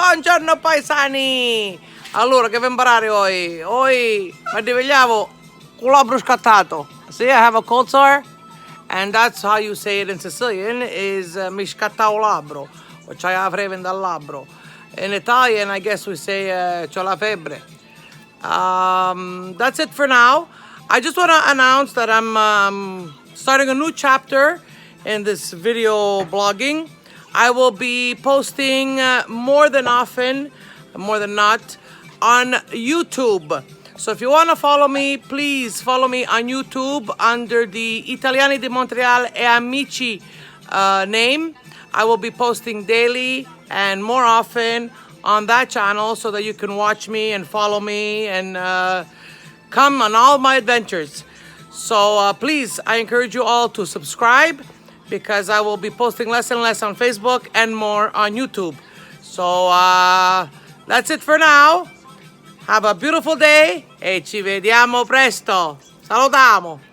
Buongiorno paesani! Allora, che devo imparare oggi? Oggi mi svegliavo con il labbro scattato. See, I have a cold sore. And that's how you say it in Sicilian, is mi scattavo labbro. O c'hai la febbre dal labbro. In Italian, I guess we say c'ho la febbre. That's it for now. I just want to announce that I'm starting a new chapter in this video blogging. I will be posting more than often, more than not, on YouTube. So if you want to follow me, please follow me on YouTube under the Italiani di Montreal e Amici name. I will be posting daily and more often on that channel so that you can watch me and follow me and come on all my adventures. So please, I encourage you all to subscribe because I will be posting less and less on Facebook and more on YouTube. So that's it for now. Have a beautiful day e ci vediamo presto. Salutiamo!